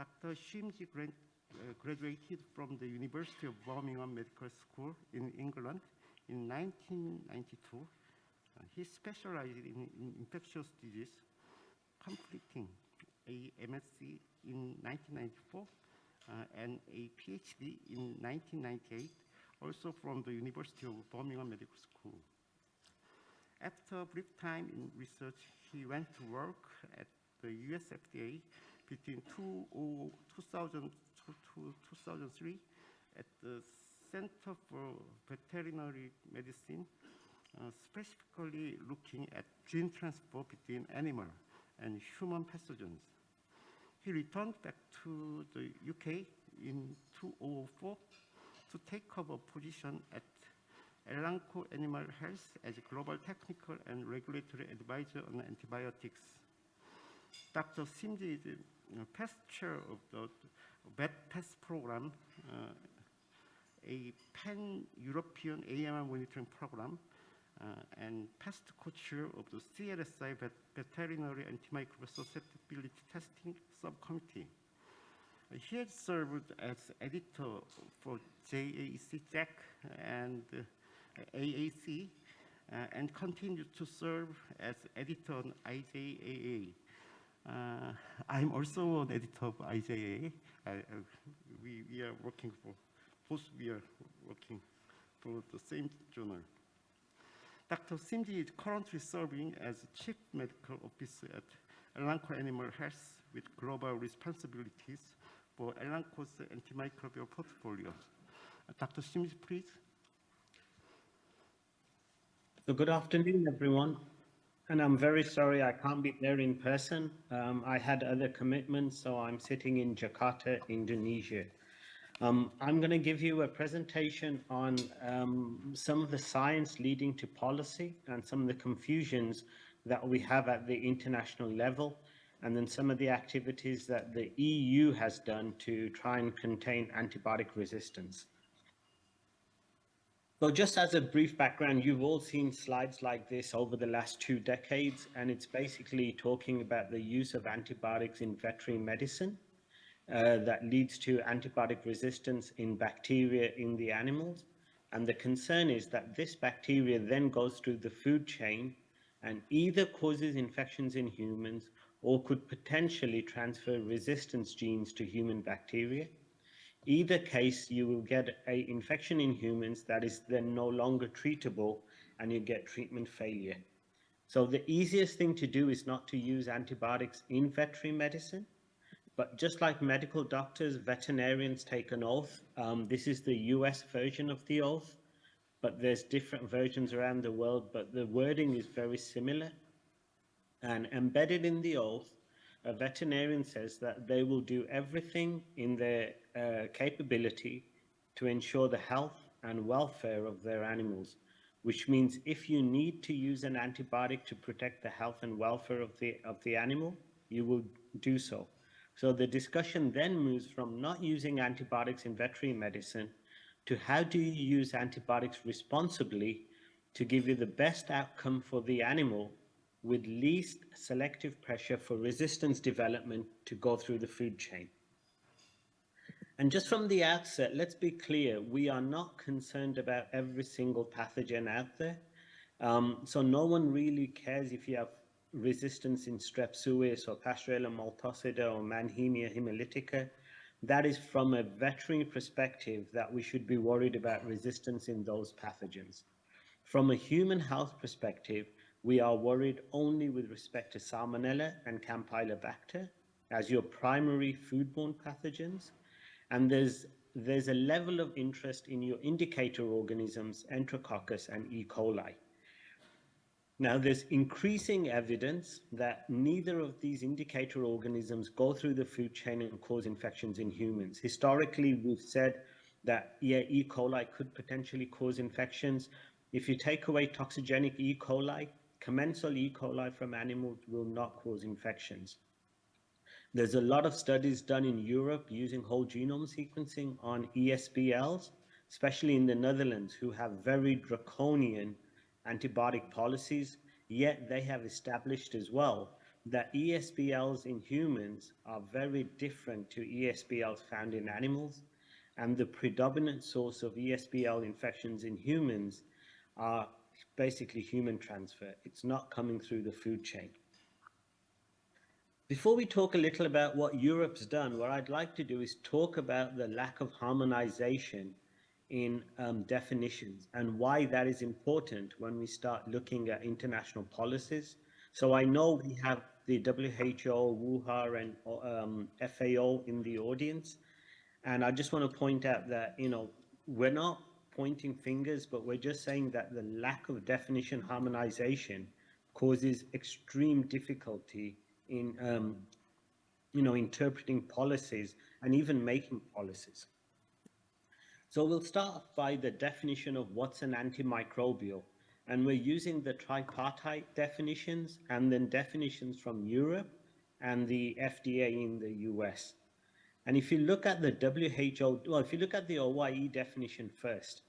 Dr. Shimji graduated from the University of Birmingham Medical School in England in 1992. He specialized in infectious disease, completing a MSc in 1994 and a PhD in 1998, also from the University of Birmingham Medical School. After a brief time in research, he went to work at the US FDA between 2000 to 2003 at the Center for Veterinary Medicine, specifically looking at gene transfer between animal and human pathogens. He returned back to the UK in 2004 to take up a position at Elanco Animal Health as a global technical and regulatory advisor on antibiotics. Dr. Shimji is past chair of the Vet Pest program, a pan-European AMR monitoring program, and past co-chair of the CLSI Veterinary Antimicrobial Susceptibility Testing Subcommittee. He has served as editor for JAC and AAC, and continues to serve as editor on IJAA. I'm also an editor of IJAA. We are working for, both we are working for the same journal. Dr. Shimji is currently serving as Chief Medical Officer at Elanco Animal Health with global responsibilities for Elanco's antimicrobial portfolio. Dr. Shimji, please. So good afternoon, everyone. And I'm very sorry I can't be there in person. I had other commitments, so I'm sitting in Jakarta, Indonesia. I'm going to give you a presentation on some of the science leading to policy and some of the confusions that we have at the international level, and then some of the activities that the EU has done to try and contain antibiotic resistance. So just as a brief background, you've all seen slides like this over the last 2 decades, and it's basically talking about the use of antibiotics in veterinary medicine that leads to antibiotic resistance in bacteria in the animals. And the concern is that this bacteria then goes through the food chain and either causes infections in humans or could potentially transfer resistance genes to human bacteria. Either case, you will get an infection in humans that is then no longer treatable, and you get treatment failure. So the easiest thing to do is not to use antibiotics in veterinary medicine, but just like medical doctors, veterinarians take an oath. This is the US version of the oath, but there's different versions around the world, but the wording is very similar. And embedded in the oath, a veterinarian says that they will do everything in their capability to ensure the health and welfare of their animals, which means if you need to use an antibiotic to protect the health and welfare of the animal, you will do so. So the discussion then moves from not using antibiotics in veterinary medicine to how do you use antibiotics responsibly to give you the best outcome for the animal with least selective pressure for resistance development to go through the food chain. And just from the outset, let's be clear, we are not concerned about every single pathogen out there. So no one really cares if you have resistance in Strep suis or Pasteurella multocida or Mannheimia hemolytica. That is from a veterinary perspective that we should be worried about resistance in those pathogens. From a human health perspective, we are worried only with respect to Salmonella and Campylobacter as your primary foodborne pathogens. And there's a level of interest in your indicator organisms, Enterococcus and E. coli. Now, there's increasing evidence that neither of these indicator organisms go through the food chain and cause infections in humans. Historically, we've said that, yeah, E. coli could potentially cause infections. If you take away toxigenic E. coli, commensal E. coli from animals will not cause infections. There's a lot of studies done in Europe using whole genome sequencing on ESBLs, especially in the Netherlands, who have very draconian antibiotic policies, yet they have established as well that ESBLs in humans are very different to ESBLs found in animals, and the predominant source of ESBL infections in humans are basically human transfer. It's not coming through the food chain. Before we talk a little about what Europe's done, what I'd like to do is talk about the lack of harmonization in definitions and why that is important when we start looking at international policies. So I know we have the WHO, WHA, and FAO in the audience, and I just want to point out that, we're not pointing fingers, but we're just saying that the lack of definition harmonization causes extreme difficulty in interpreting policies and even making policies. So we'll start by the definition of what's an antimicrobial, and we're using the tripartite definitions and then definitions from Europe and the FDA in the US. And if you look at the WHO, well, if you look at the OIE definition first,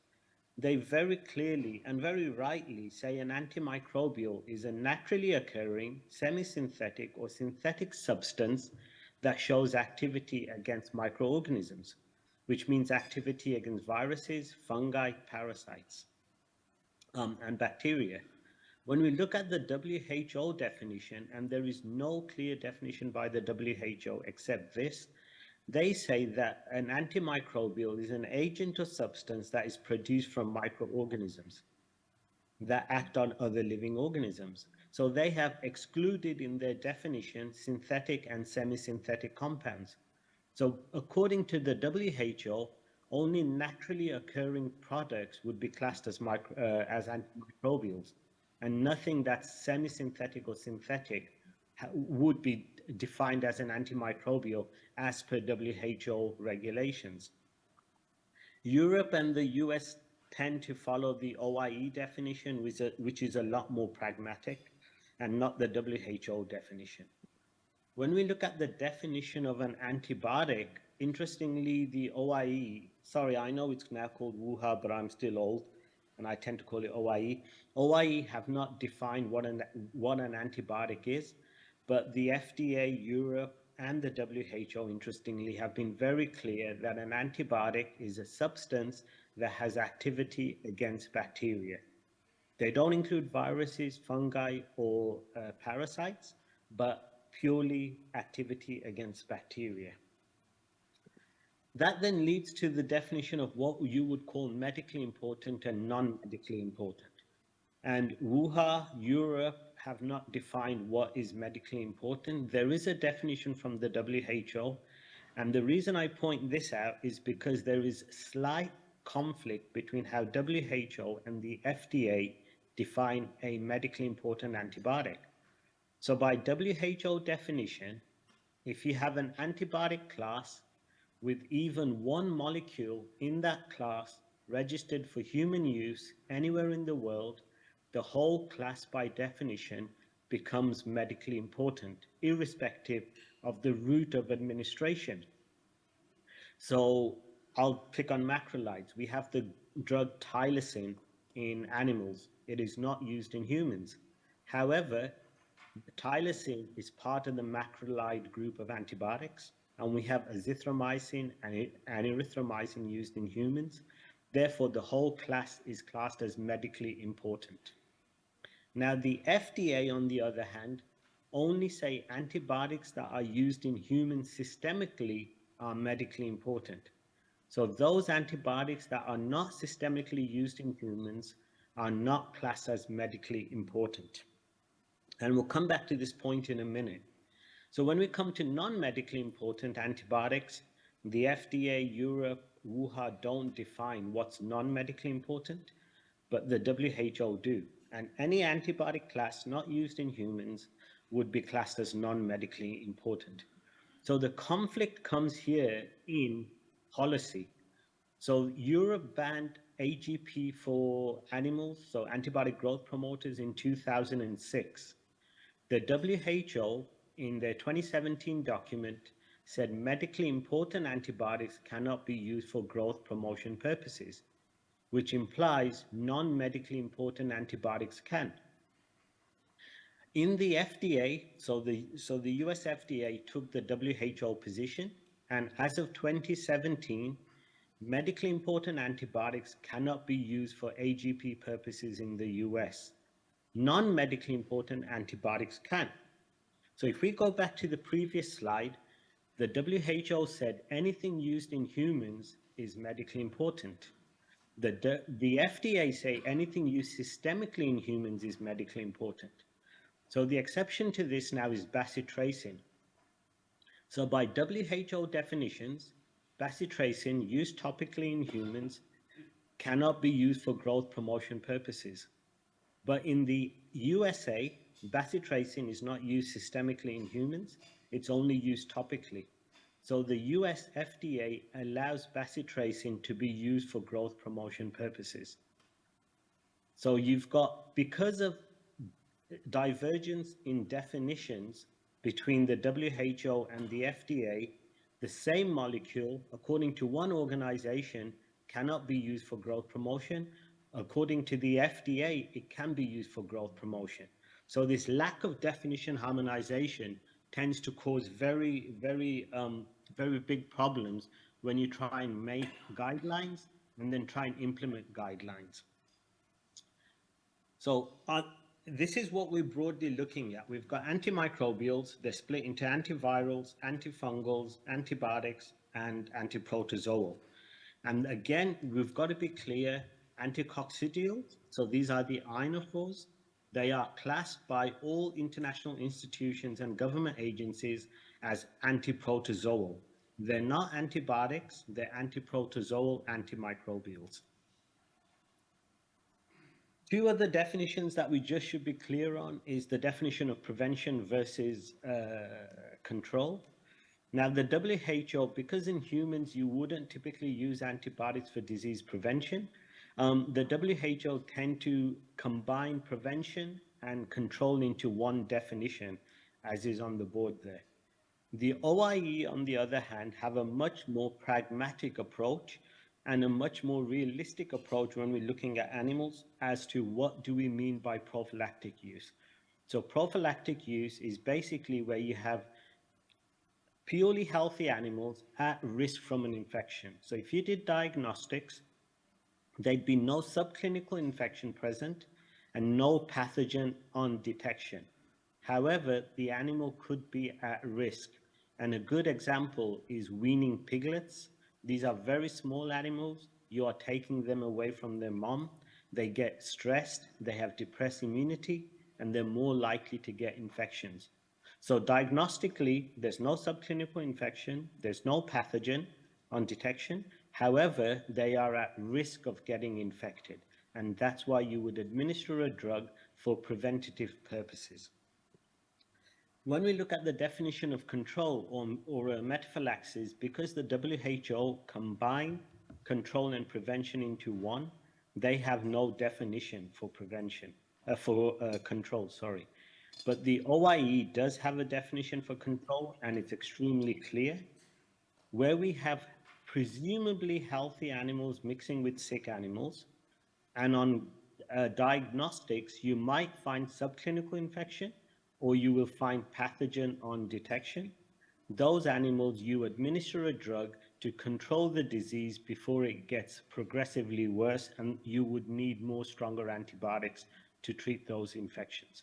they very clearly and very rightly say an antimicrobial is a naturally occurring, semi-synthetic or synthetic substance that shows activity against microorganisms, which means activity against viruses, fungi, parasites, and bacteria. When we look at the WHO definition, and there is no clear definition by the WHO except this, they say that an antimicrobial is an agent or substance that is produced from microorganisms that act on other living organisms. So they have excluded in their definition synthetic and semi-synthetic compounds. So according to the WHO, only naturally occurring products would be classed as antimicrobials, and nothing that's semi-synthetic or synthetic would be defined as an antimicrobial as per WHO regulations. Europe and the US tend to follow the OIE definition, which is a lot more pragmatic, and not the WHO definition. When we look at the definition of an antibiotic, interestingly, the OIE, sorry, I know it's now called WHA, but I'm still old, and I tend to call it OIE. OIE have not defined what an antibiotic is, but the FDA, Europe, and the WHO, interestingly, have been very clear that an antibiotic is a substance that has activity against bacteria. They don't include viruses, fungi, or parasites, but purely activity against bacteria. That then leads to the definition of what you would call medically important and non-medically important. And WHA, Europe, have not defined what is medically important. There is a definition from the WHO, and the reason I point this out is because there is slight conflict between how WHO and the FDA define a medically important antibiotic. So by WHO definition, if you have an antibiotic class with even one molecule in that class registered for human use anywhere in the world, the whole class by definition becomes medically important, irrespective of the route of administration. So I'll pick on macrolides. We have the drug tylosin in animals. It is not used in humans. However, tylosin is part of the macrolide group of antibiotics, and we have azithromycin and erythromycin used in humans. Therefore, the whole class is classed as medically important. Now, the FDA, on the other hand, only say antibiotics that are used in humans systemically are medically important. So those antibiotics that are not systemically used in humans are not classed as medically important. And we'll come back to this point in a minute. So when we come to non-medically important antibiotics, the FDA, Europe, WHA don't define what's non-medically important, but the WHO do. And any antibiotic class not used in humans would be classed as non-medically important. So the conflict comes here in policy. So Europe banned AGP for animals, so antibiotic growth promoters, in 2006. The WHO, in their 2017 document, said medically important antibiotics cannot be used for growth promotion purposes, which implies non-medically important antibiotics can. In the FDA, so the US FDA took the WHO position, and as of 2017, medically important antibiotics cannot be used for AGP purposes in the US. Non-medically important antibiotics can. So if we go back to the previous slide, the WHO said anything used in humans is medically important. The FDA say anything used systemically in humans is medically important. So the exception to this now is bacitracin. So by WHO definitions, bacitracin used topically in humans cannot be used for growth promotion purposes. But in the USA, bacitracin is not used systemically in humans, it's only used topically. So the US FDA allows bacitracin to be used for growth promotion purposes. So you've got, because of divergence in definitions between the WHO and the FDA, the same molecule, according to one organization, cannot be used for growth promotion. According to the FDA, it can be used for growth promotion. So this lack of definition harmonization tends to cause very big problems when you try and make guidelines and then try and implement guidelines. So this is what we're broadly looking at. We've got antimicrobials, they're split into antivirals, antifungals, antibiotics, and antiprotozoal. And again, we've got to be clear, anticoccidials, so these are the ionophores, they are classed by all international institutions and government agencies as antiprotozoal. They're not antibiotics, they're antiprotozoal antimicrobials. Two other definitions that we just should be clear on is the definition of prevention versus control. Now the WHO, because in humans you wouldn't typically use antibiotics for disease prevention, the WHO tend to combine prevention and control into one definition, as is on the board there. The OIE, on the other hand, have a much more pragmatic approach and a much more realistic approach when we're looking at animals as to what do we mean by prophylactic use. So prophylactic use is basically where you have purely healthy animals at risk from an infection. So if you did diagnostics, there'd be no subclinical infection present and no pathogen on detection. However, the animal could be at risk. And a good example is weaning piglets. These are very small animals. You are taking them away from their mom. They get stressed, they have depressed immunity, and they're more likely to get infections. So diagnostically, there's no subclinical infection, there's no pathogen on detection. However, they are at risk of getting infected. And that's why you would administer a drug for preventative purposes. When we look at the definition of control or metaphylaxis, because the WHO combine control and prevention into one, they have no definition for prevention, control, sorry. But the OIE does have a definition for control, and it's extremely clear. Where we have presumably healthy animals mixing with sick animals, and on diagnostics, you might find subclinical infection, or you will find pathogen on detection. Those animals, you administer a drug to control the disease before it gets progressively worse, and you would need more stronger antibiotics to treat those infections.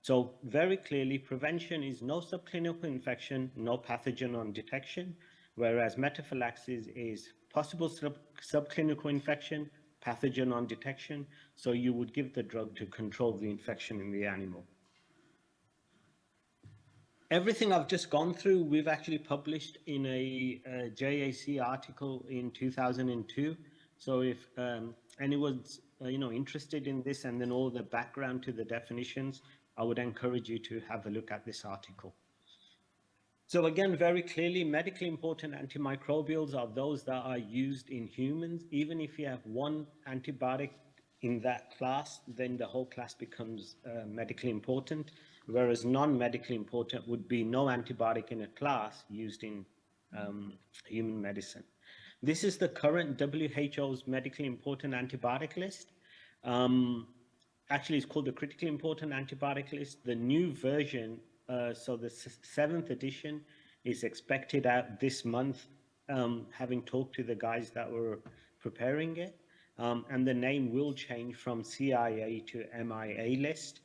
So very clearly, prevention is no subclinical infection, no pathogen on detection, whereas metaphylaxis is possible subclinical infection, pathogen on detection, so you would give the drug to control the infection in the animal. Everything I've just gone through, we've actually published in a JAC article in 2002. So if anyone's interested in this and then all the background to the definitions, I would encourage you to have a look at this article. So again, very clearly, medically important antimicrobials are those that are used in humans. Even if you have one antibiotic in that class, then the whole class becomes medically important, whereas non-medically important would be no antibiotic in a class used in human medicine. This is the current WHO's medically important antibiotic list. actually it's called the critically important antibiotic list. The new version, so the seventh edition is expected out this month, having talked to the guys that were preparing it. And the name will change from CIA to MIA list.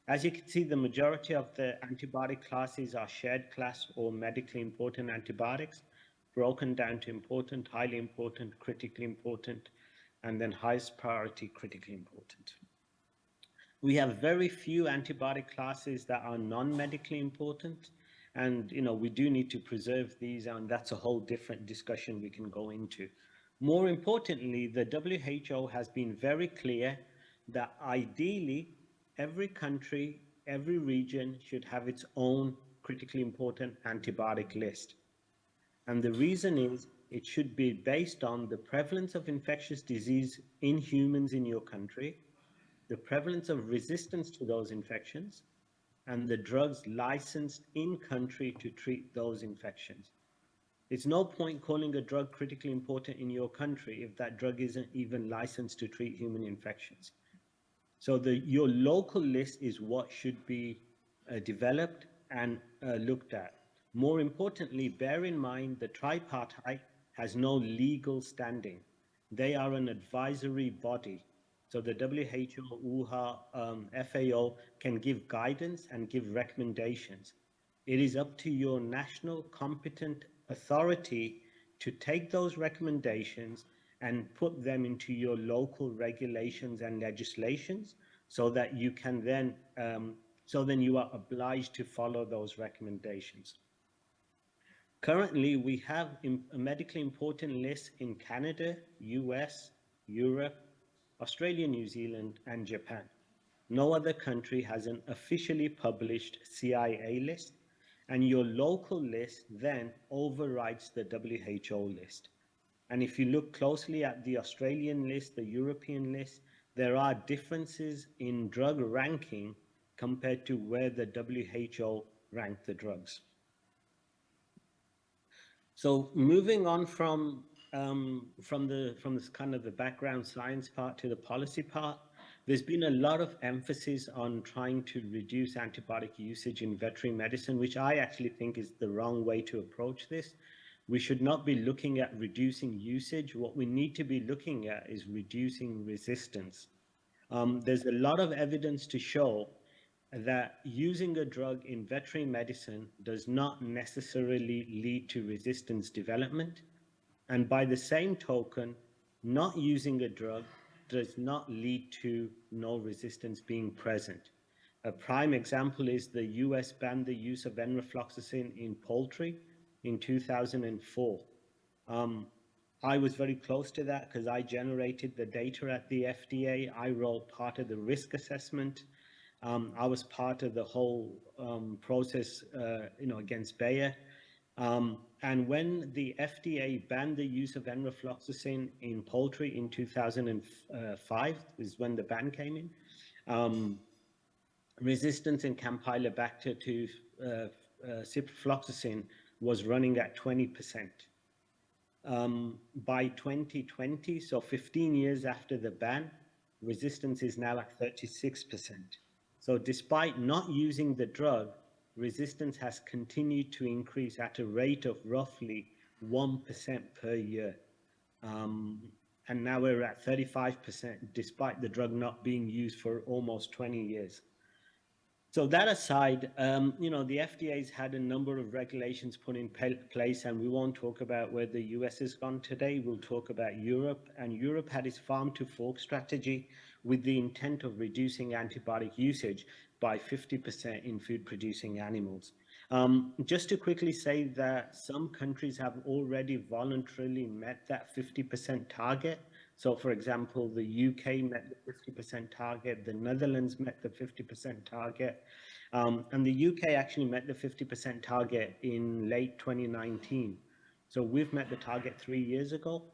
As you can see, the majority of the antibiotic classes are shared class or medically important antibiotics, broken down to important, highly important, critically important, and then highest priority, critically important. We have very few antibiotic classes that are non-medically important, and we do need to preserve these, and that's a whole different discussion we can go into. More importantly, the WHO has been very clear that ideally every country, every region should have its own critically important antibiotic list. And the reason is it should be based on the prevalence of infectious disease in humans in your country, the prevalence of resistance to those infections, and the drugs licensed in country to treat those infections. It's no point calling a drug critically important in your country if that drug isn't even licensed to treat human infections. So your local list is what should be developed and looked at. More importantly, bear in mind the tripartite has no legal standing. They are an advisory body. So the WHO, UHA, FAO can give guidance and give recommendations. It is up to your national competent authority to take those recommendations and put them into your local regulations and legislations so that you can then, then you are obliged to follow those recommendations. Currently, we have a medically important list in Canada, US, Europe, Australia, New Zealand, and Japan. No other country has an officially published CIA list, and your local list then overrides the WHO list. And if you look closely at the Australian list, the European list, there are differences in drug ranking compared to where the WHO ranked the drugs. So moving on from this kind of the background science part to the policy part, there's been a lot of emphasis on trying to reduce antibiotic usage in veterinary medicine, which I actually think is the wrong way to approach this. We should not be looking at reducing usage. What we need to be looking at is reducing resistance. There's a lot of evidence to show that using a drug in veterinary medicine does not necessarily lead to resistance development. And by the same token, not using a drug does not lead to no resistance being present. A prime example is the US banned the use of enrofloxacin in poultry in 2004. I was very close to that because I generated the data at the FDA. I wrote part of the risk assessment. I was part of the whole process, against Bayer. And when the FDA banned the use of enrofloxacin in poultry in 2005, is when the ban came in, resistance in Campylobacter to ciprofloxacin was running at 20%. By 2020, so 15 years after the ban, resistance is now at 36%. So despite not using the drug, resistance has continued to increase at a rate of roughly 1% per year. And now we're at 35% despite the drug not being used for almost 20 years. So that aside, the FDA's had a number of regulations put in place, and we won't talk about where the US has gone today. We'll talk about Europe, and Europe had its farm to fork strategy with the intent of reducing antibiotic usage by 50% in food producing animals. Just to quickly say that some countries have already voluntarily met that 50% target. So for example, the UK met the 50% target, the Netherlands met the 50% target, and the UK actually met the 50% target in late 2019. So we've met the target 3 years ago.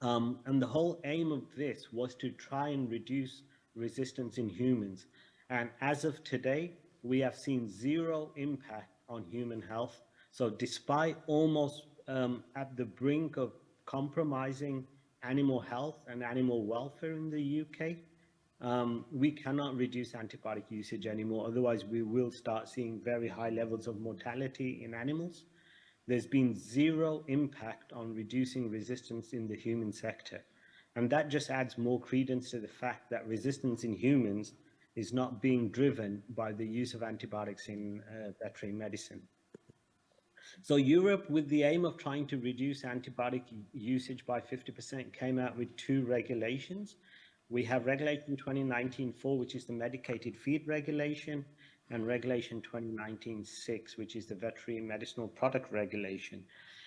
And the whole aim of this was to try and reduce resistance in humans. And as of today, we have seen zero impact on human health. So despite almost at the brink of compromising animal health and animal welfare in the UK, we cannot reduce antibiotic usage anymore. Otherwise, we will start seeing very high levels of mortality in animals. There's been zero impact on reducing resistance in the human sector. And that just adds more credence to the fact that resistance in humans is not being driven by the use of antibiotics in veterinary medicine. So Europe, with the aim of trying to reduce antibiotic usage by 50%, came out with 2 regulations. We have Regulation 2019-4, which is the medicated feed regulation, and Regulation 2019-6, which is the veterinary medicinal product regulation.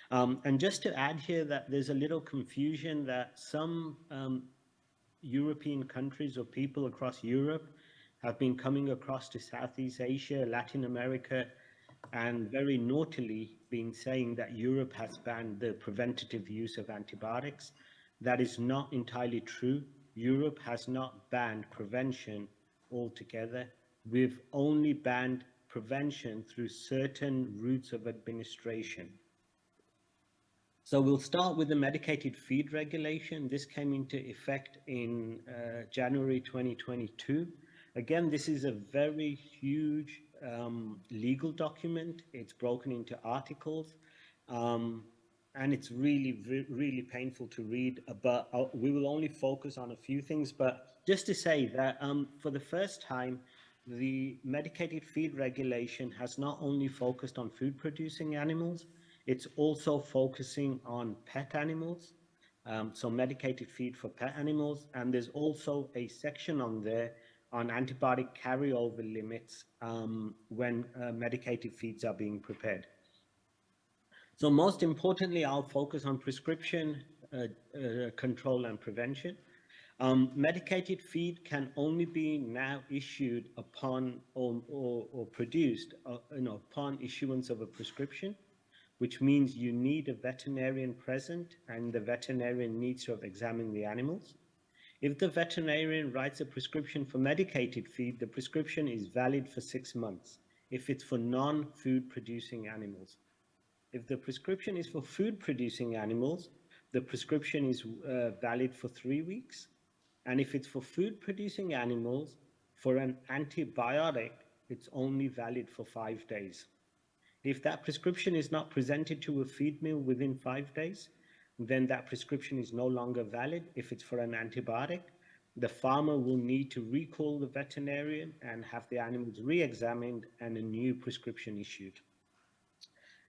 And just to add here that there's a little confusion that some European countries or people across Europe have been coming across to Southeast Asia, Latin America, and very naughtily been saying that Europe has banned the preventative use of antibiotics. That is not entirely true. Europe has not banned prevention altogether. We've only banned prevention through certain routes of administration. So we'll start with the medicated feed regulation. This came into effect in January 2022. Again, this is a very huge legal document. It's broken into articles, and it's really painful to read, but we will only focus on a few things. But just to say that for the first time, the medicated feed regulation has not only focused on food producing animals, it's also focusing on pet animals. So medicated feed for pet animals, and there's also a section on there on antibiotic carryover limits when medicated feeds are being prepared. So most importantly, I'll focus on prescription control and prevention. Medicated feed can only be now issued upon or produced upon issuance of a prescription, which means you need a veterinarian present and the veterinarian needs to have examined the animals. If the veterinarian writes a prescription for medicated feed, the prescription is valid for 6 months if it's for non-food producing animals. If the prescription is for food producing animals, the prescription is valid for 3 weeks. And if it's for food producing animals, for an antibiotic, it's only valid for 5 days. If that prescription is not presented to a feed mill within 5 days, then that prescription is no longer valid. If it's for an antibiotic, the farmer will need to recall the veterinarian and have the animals re-examined and a new prescription issued.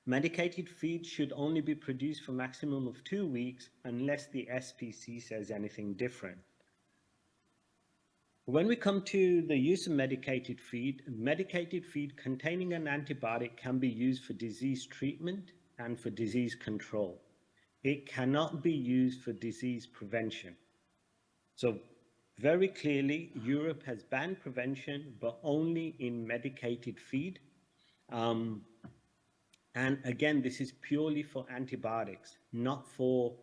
Medicated feed should only be produced for a maximum of 2 weeks unless the SPC says anything different. When we come to the use of medicated feed containing an antibiotic can be used for disease treatment and for disease control. It cannot be used for disease prevention. So very clearly, Europe has banned prevention, but only in medicated feed. And again, this is purely for antibiotics, not for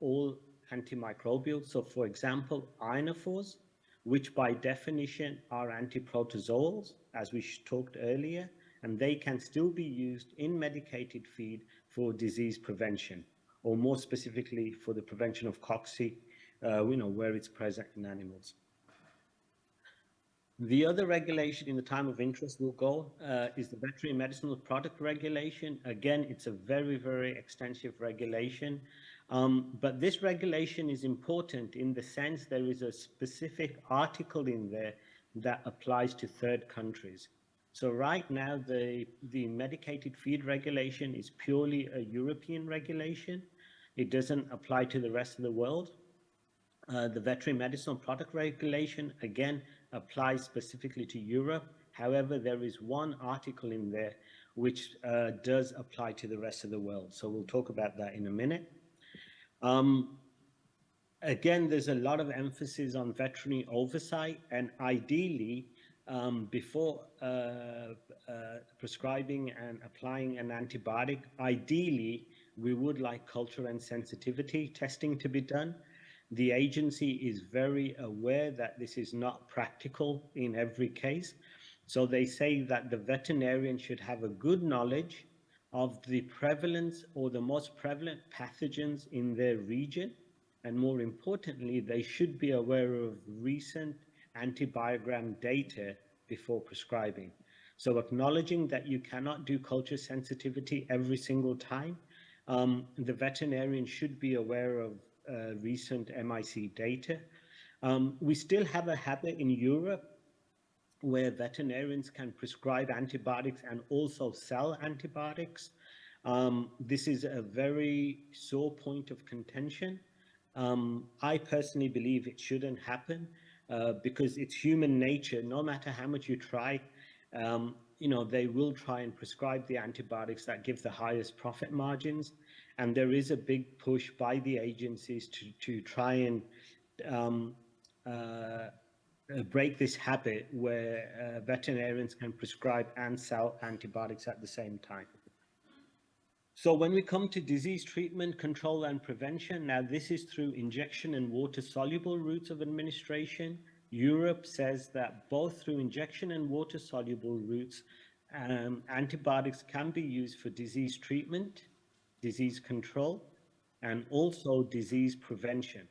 all antimicrobials. So for example, ionophores, which by definition are antiprotozoals, as we talked earlier, and they can still be used in medicated feed for disease prevention, or more specifically for the prevention of cocci, where it's present in animals. The other regulation in the time of interest we'll go is the veterinary medicinal product regulation. Again, it's a very extensive regulation. But this regulation is important in the sense there is a specific article in there that applies to third countries. So right now, the medicated feed regulation is purely a European regulation. It doesn't apply to the rest of the world. The veterinary medicinal product regulation, again, applies specifically to Europe. However, there is one article in there which does apply to the rest of the world. So we'll talk about that in a minute. Again, there's a lot of emphasis on veterinary oversight, and ideally, before prescribing and applying an antibiotic, ideally, we would like culture and sensitivity testing to be done. The agency is very aware that this is not practical in every case. So they say that the veterinarian should have a good knowledge of the prevalence or the most prevalent pathogens in their region. And more importantly, they should be aware of recent antibiogram data before prescribing. So acknowledging that you cannot do culture sensitivity every single time, the veterinarian should be aware of recent MIC data. We still have a habit in Europe where veterinarians can prescribe antibiotics and also sell antibiotics. This is a very sore point of contention. I personally believe it shouldn't happen because it's human nature. No matter how much you try, they will try and prescribe the antibiotics that give the highest profit margins. And there is a big push by the agencies to try and break this habit where veterinarians can prescribe and sell antibiotics at the same time. So when we come to disease treatment, control and prevention, now this is through injection and water-soluble routes of administration. Europe says that both through injection and water-soluble routes, antibiotics can be used for disease treatment, disease control, and also disease prevention.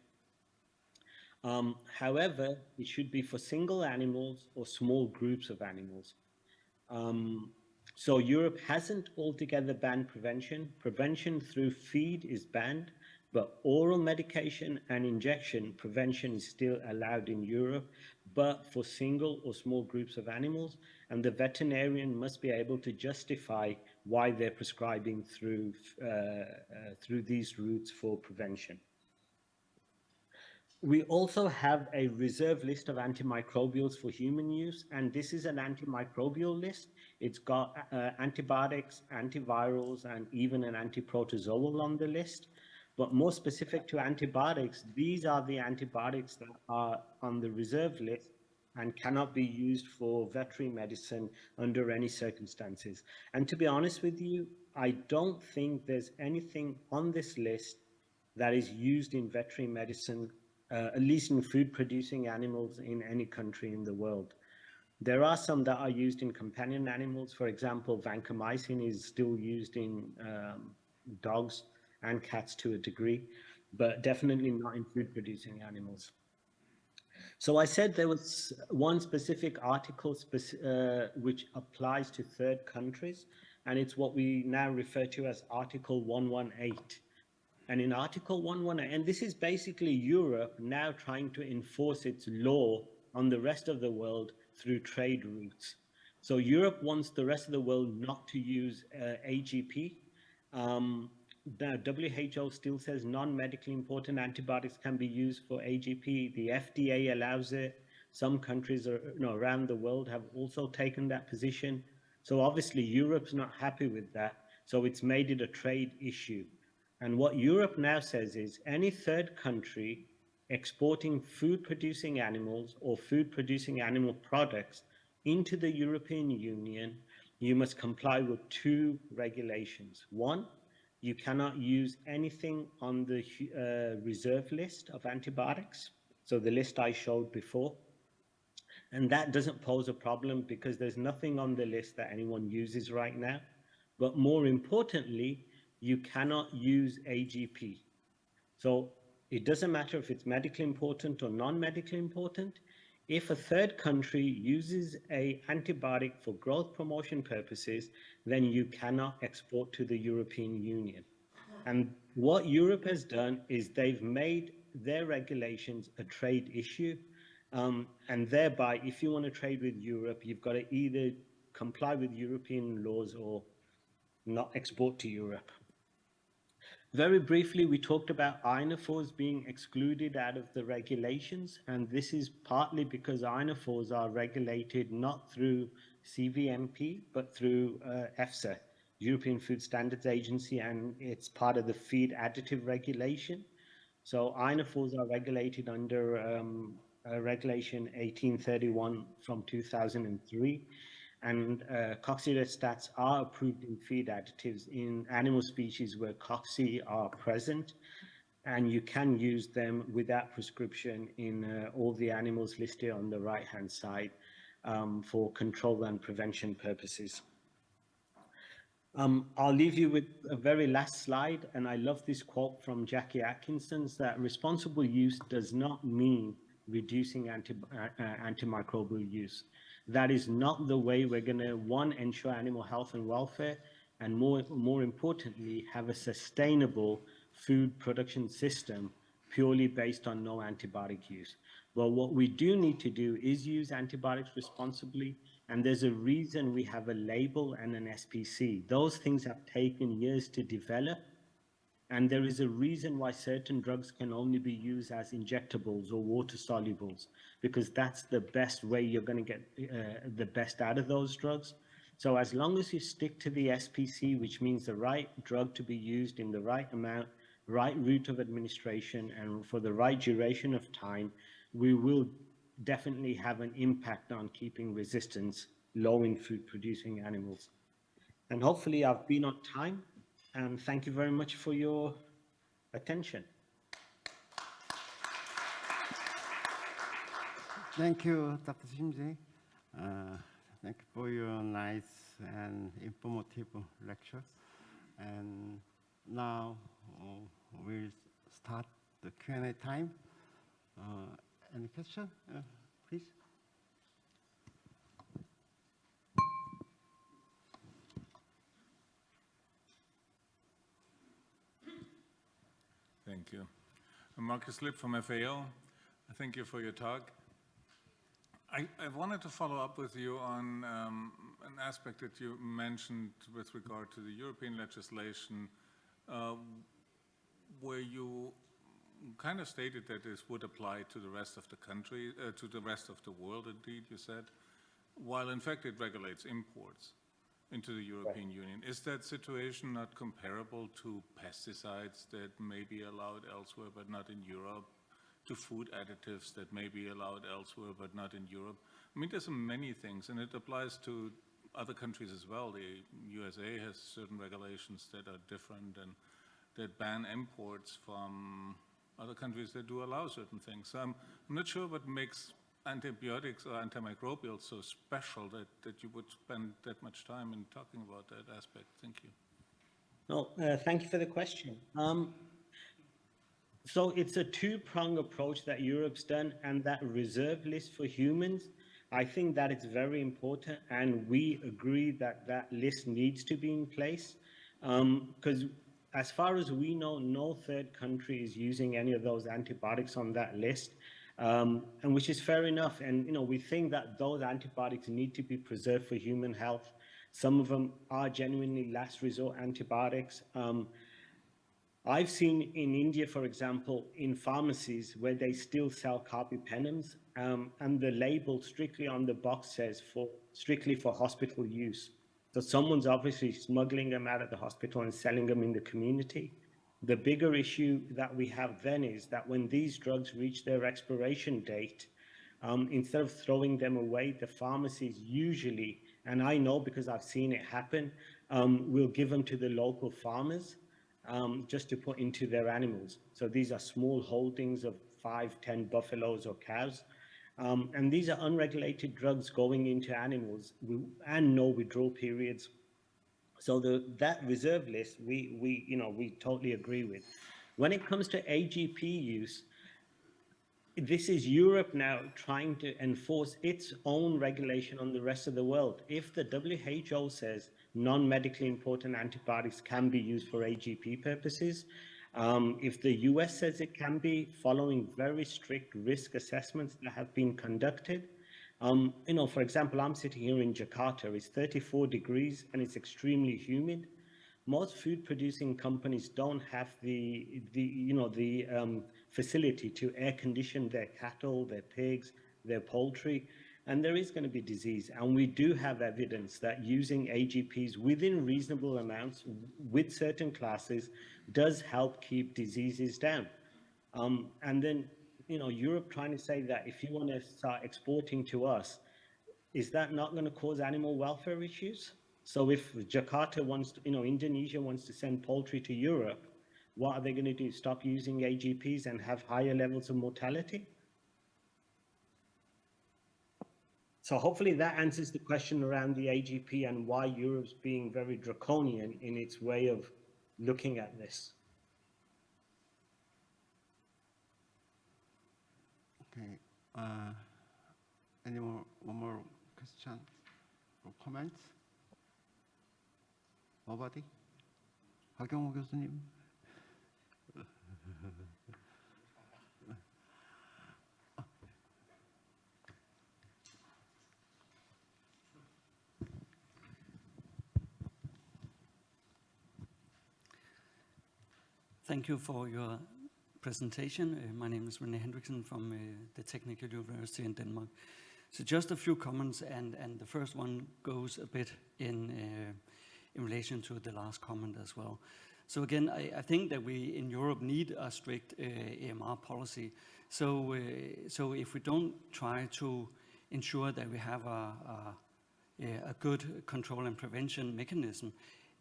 However, it should be for single animals or small groups of animals. So Europe hasn't altogether banned prevention. Prevention through feed is banned, but oral medication and injection prevention is still allowed in Europe, but for single or small groups of animals, and the veterinarian must be able to justify why they're prescribing through these routes for prevention. We also have a reserve list of antimicrobials for human use, and this is an antimicrobial list. It's got antibiotics, antivirals, and even an antiprotozoal on the list. But more specific to antibiotics, these are the antibiotics that are on the reserve list and cannot be used for veterinary medicine under any circumstances. And to be honest with you, I don't think there's anything on this list that is used in veterinary medicine, at least in food-producing animals in any country in the world. There are some that are used in companion animals. For example, vancomycin is still used in dogs and cats to a degree, but definitely not in food-producing animals. So I said there was one specific article which applies to third countries, and it's what we now refer to as Article 118. And in Article 118, and this is basically Europe now trying to enforce its law on the rest of the world through trade routes. So Europe wants the rest of the world not to use AGP. The WHO still says non-medically important antibiotics can be used for AGP. The FDA allows it. Some countries around the world have also taken that position. So obviously Europe's not happy with that. So it's made it a trade issue. And what Europe now says is any third country exporting food-producing animals or food-producing animal products into the European Union, you must comply with two regulations. One, you cannot use anything on the reserve list of antibiotics, so the list I showed before. And that doesn't pose a problem because there's nothing on the list that anyone uses right now. But more importantly, you cannot use AGP. So it doesn't matter if it's medically important or non-medically important. If a third country uses an antibiotic for growth promotion purposes, then you cannot export to the European Union. And what Europe has done is they've made their regulations a trade issue. And thereby, if you want to trade with Europe, you've got to either comply with European laws or not export to Europe. Very briefly, we talked about ionophores being excluded out of the regulations, and this is partly because ionophores are regulated not through CVMP, but through EFSA, European Food Standards Agency, and it's part of the feed additive regulation. So ionophores are regulated under Regulation 1831 from 2003. And coccidiostates are approved in feed additives in animal species where cocci are present, and you can use them without prescription in all the animals listed on the right-hand side for control and prevention purposes. I'll leave you with a very last slide, and I love this quote from Jackie Atkinson, that responsible use does not mean reducing antimicrobial use. That is not the way we're going to, one, ensure animal health and welfare, and more importantly, have a sustainable food production system purely based on no antibiotic use. But what we do need to do is use antibiotics responsibly, and there's a reason we have a label and an SPC. Those things have taken years to develop, and there is a reason why certain drugs can only be used as injectables or water solubles, because that's the best way you're going to get the best out of those drugs. So as long as you stick to the SPC, which means the right drug to be used in the right amount, right route of administration, and for the right duration of time, we will definitely have an impact on keeping resistance low in food-producing animals. And hopefully I've been on time, and thank you very much for your attention. Thank you, Dr. Simje. Thank you for your nice and informative lecture. And now we'll start the Q&A time. Any question, please? Thank you. I'm Marcus Lipp from FAO. Thank you for your talk. I wanted to follow up with you on an aspect that you mentioned with regard to the European legislation, where you kind of stated that this would apply to the rest of the country, to the rest of the world, indeed, you said, while in fact it regulates imports into the European Union. Is that situation not comparable to pesticides that may be allowed elsewhere but not in Europe, to food additives that may be allowed elsewhere but not in Europe? I mean, there's many things, and it applies to other countries as well. The USA has certain regulations that are different and that ban imports from other countries that do allow certain things. So I'm not sure what makes antibiotics or antimicrobials so special that you would spend that much time in talking about that aspect. Thank you. No, thank you for the question. So it's a two-pronged approach that Europe's done, and that reserve list for humans, I think that it's very important, and we agree that that list needs to be in place, because as far as we know, no third country is using any of those antibiotics on that list, and which is fair enough. And we think that those antibiotics need to be preserved for human health. Some of them are genuinely last resort antibiotics. I've seen in India, for example, in pharmacies where they still sell carbapenems, and the label strictly on the box says strictly for hospital use. So someone's obviously smuggling them out of the hospital and selling them in the community. The bigger issue that we have then is that when these drugs reach their expiration date, instead of throwing them away, the pharmacies usually, and I know because I've seen it happen, will give them to the local farmers just to put into their animals. So these are small holdings of 5, 10 buffaloes or cows. And these are unregulated drugs going into animals and no withdrawal periods. So that reserve list, we totally agree with. When it comes to AGP use, this is Europe now trying to enforce its own regulation on the rest of the world. If the WHO says non-medically important antibiotics can be used for AGP purposes, if the US says it can be, following very strict risk assessments that have been conducted, for example, I'm sitting here in Jakarta, it's 34 degrees and it's extremely humid. Most food producing companies don't have the facility to air condition their cattle, their pigs, their poultry, and there is going to be disease. And we do have evidence that using AGPs within reasonable amounts with certain classes does help keep diseases down. And then, Europe trying to say that if you want to start exporting to us, is that not going to cause animal welfare issues? So if Jakarta wants to, Indonesia wants to send poultry to Europe, what are they going to do? Stop using AGPs and have higher levels of mortality? So hopefully that answers the question around the AGP and why Europe's being very draconian in its way of looking at this. Okay. Any more, one more question or comment? Nobody? 박영호 교수님. Thank you for your presentation. My name is René Hendriksen from the Technical University in Denmark. So just a few comments, and the first one goes a bit in relation to the last comment as well. So again, I think that we in Europe need a strict AMR policy. So if we don't try to ensure that we have a good control and prevention mechanism,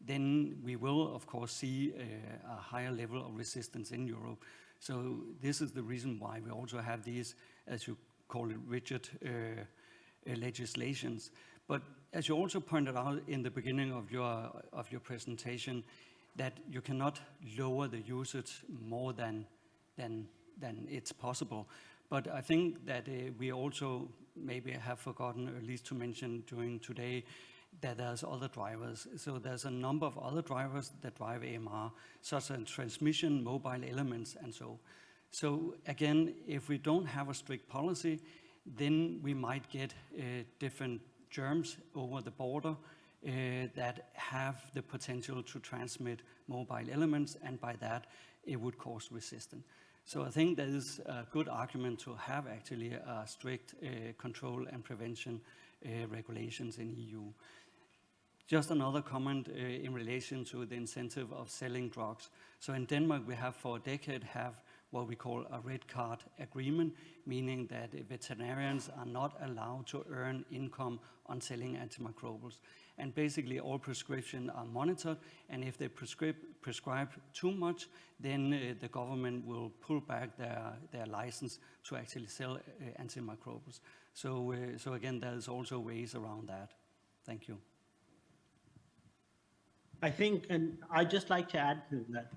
then we will, of course, see a higher level of resistance in Europe. So this is the reason why we also have these, as you call it, rigid legislations. But as you also pointed out in the beginning of your presentation, that you cannot lower the usage more than it's possible. But I think that we also maybe have forgotten, or at least to mention during today, that there's other drivers. So there's a number of other drivers that drive AMR, such as transmission, mobile elements, and so. So again, if we don't have a strict policy, then we might get different germs over the border that have the potential to transmit mobile elements, and by that, it would cause resistance. So I think there is a good argument to have actually a strict control and prevention regulations in EU. Just another comment in relation to the incentive of selling drugs. So in Denmark, we have for a decade have what we call a red card agreement, meaning that veterinarians are not allowed to earn income on selling antimicrobials. And basically all prescriptions are monitored, and if they prescribe too much, then the government will pull back their license to actually sell antimicrobials. So again, there's also ways around that. Thank you. I think, and I'd just like to add to that,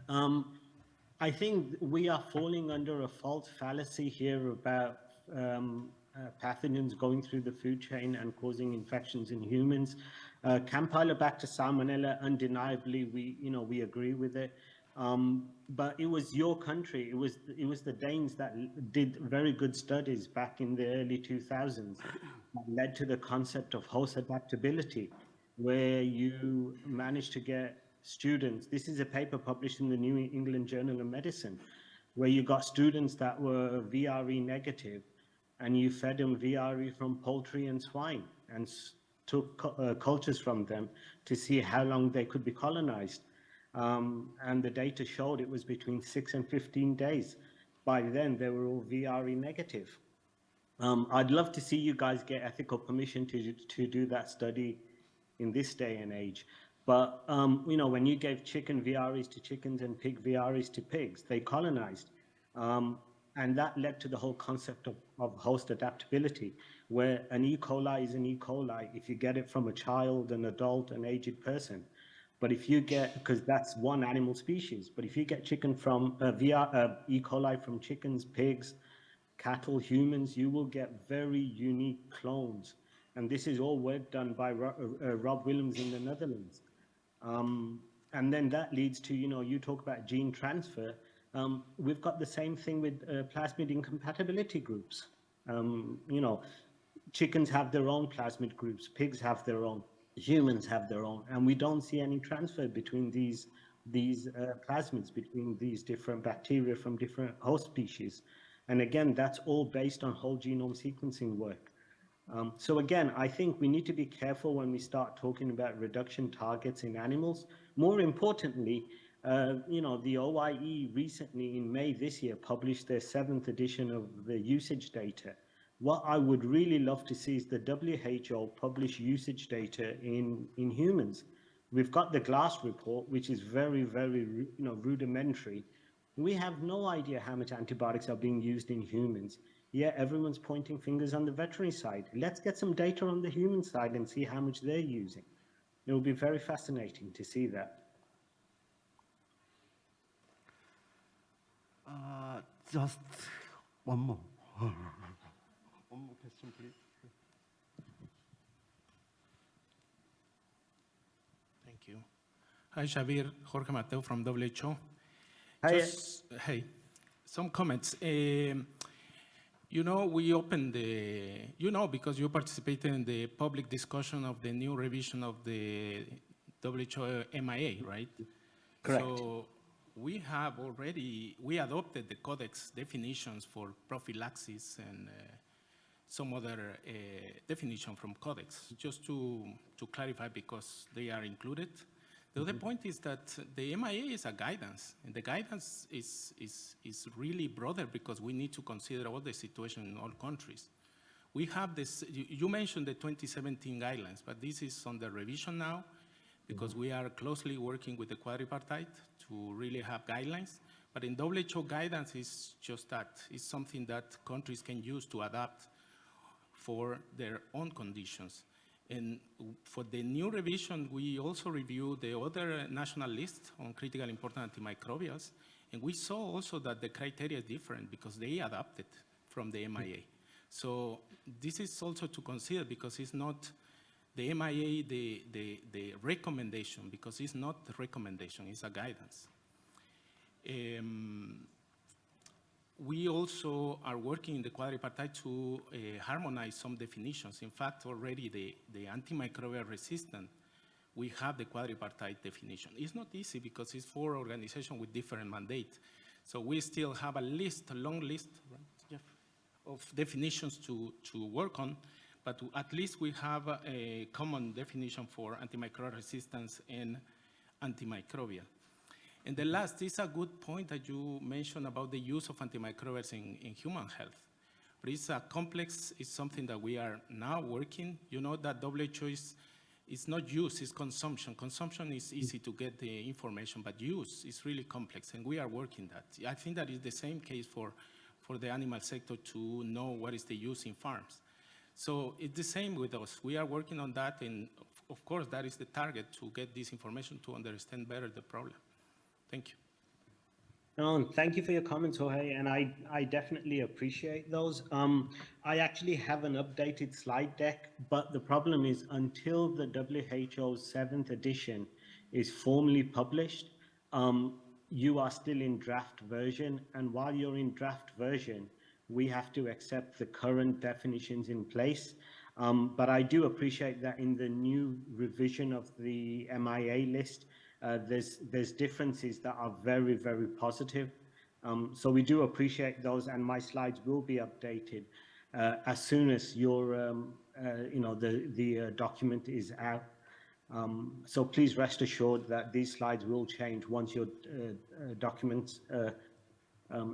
I think we are falling under a false fallacy here about pathogens going through the food chain and causing infections in humans. Campylobacter salmonella, undeniably, we agree with it. But it was your country, it was the Danes that did very good studies back in the early 2000s that led to the concept of host adaptability, where you managed to get students. This is a paper published in the New England Journal of Medicine, where you got students that were VRE negative, and you fed them VRE from poultry and swine, and took cultures from them to see how long they could be colonized. And the data showed it was between 6 and 15 days. By then, they were all VRE negative. I'd love to see you guys get ethical permission to do that study in this day and age. But, when you gave chicken VREs to chickens and pig VREs to pigs, they colonized. And that led to the whole concept of host adaptability, where an E. coli is an E. coli if you get it from a child, an adult, an aged person. But if you get, because that's one animal species, but if you get chicken from E. coli from chickens, pigs, cattle, humans, you will get very unique clones. And this is all work done by Rob Williams in the Netherlands. And then that leads to, you talk about gene transfer. We've got the same thing with plasmid incompatibility groups. Chickens have their own plasmid groups, pigs have their own, humans have their own, and we don't see any transfer between these plasmids, between these different bacteria from different host species. And again, that's all based on whole genome sequencing work. So again, I think we need to be careful when we start talking about reduction targets in animals. More importantly, the OIE recently in May this year published their 7th edition of the usage data. What I would really love to see is the WHO publish usage data in humans. We've got the GLASS report, which is very, very rudimentary. We have no idea how much antibiotics are being used in humans. Yeah, everyone's pointing fingers on the veterinary side. Let's get some data on the human side and see how much they're using. It will be very fascinating to see that. Just one more. question, please. Thank you. Hi, Xavier. Jorge Mateo from WHO. Hi. Hey, some comments. You know, we opened the, you know, because you participated in the public discussion of the new revision of the WHO MIA, right? Correct. So we have already, we adopted the codex definitions for prophylaxis and some other definition from codex, just to clarify because they are included. The other point is that the MIA is a guidance, and the guidance is really broader because we need to consider all the situation in all countries. We have this, you mentioned the 2017 guidelines, but this is under revision now because we are closely working with the quadripartite to really have guidelines. But in WHO guidance, it's just that. It's something that countries can use to adapt for their own conditions. And for the new revision, we also reviewed the other national list on critical important antimicrobials, and we saw also that the criteria is different because they adapted from the MIA. So this is also to consider because it's not the MIA, the recommendation, because it's not the recommendation, it's a guidance. We also are working in the quadripartite to harmonize some definitions. In fact, already the antimicrobial resistant, we have the quadripartite definition. It's not easy because it's 4 organizations with different mandates. So we still have a list, a long list, right, Jeff, of definitions to work on, but at least we have a common definition for antimicrobial resistance and antimicrobial. And the last is a good point that you mentioned about the use of antimicrobials in human health. But it's a complex, it's something that we are now working. You know that WHO is not use, it's consumption. Consumption is easy to get the information, but use is really complex, and we are working that. I think that is the same case for the animal sector to know what is the use in farms. So it's the same with us. We are working on that, and of course, that is the target, to get this information to understand better the problem. Thank you. No, thank you for your comments, Jorge, and I definitely appreciate those. I actually have an updated slide deck, but the problem is until the WHO's 7th edition is formally published, you are still in draft version, and while you're in draft version, we have to accept the current definitions in place. But I do appreciate that in the new revision of the MIA list, there's differences that are very, very positive. So we do appreciate those, and my slides will be updated as soon as your, the document is out. So please rest assured that these slides will change once your documents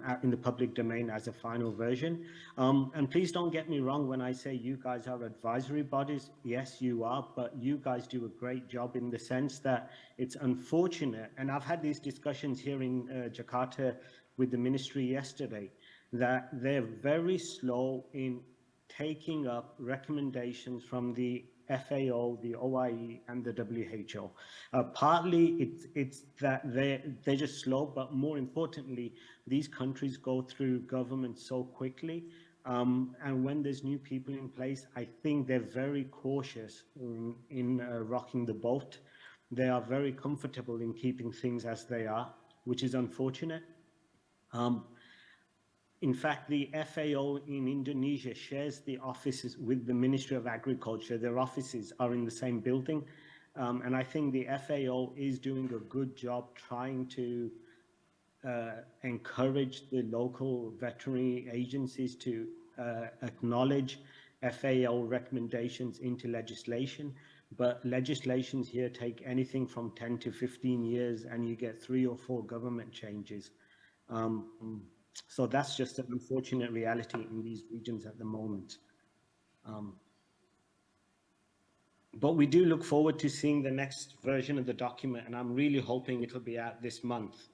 out in the public domain as a final version. And please don't get me wrong when I say you guys are advisory bodies. Yes, you are, but you guys do a great job in the sense that it's unfortunate, and I've had these discussions here in Jakarta with the ministry yesterday, that they're very slow in taking up recommendations from the FAO, the OIE, and the WHO. Partly it's that they're just slow, but more importantly, these countries go through government so quickly. And when there's new people in place, I think they're very cautious in rocking the boat. They are very comfortable in keeping things as they are, which is unfortunate. In fact, the FAO in Indonesia shares the offices with the Ministry of Agriculture. Their offices are in the same building. And I think the FAO is doing a good job trying to encourage the local veterinary agencies to acknowledge FAO recommendations into legislation. But legislations here take anything from 10 to 15 years, and you get 3 or 4 government changes. So that's just an unfortunate reality in these regions at the moment. But we do look forward to seeing the next version of the document, and I'm really hoping it'll be out this month.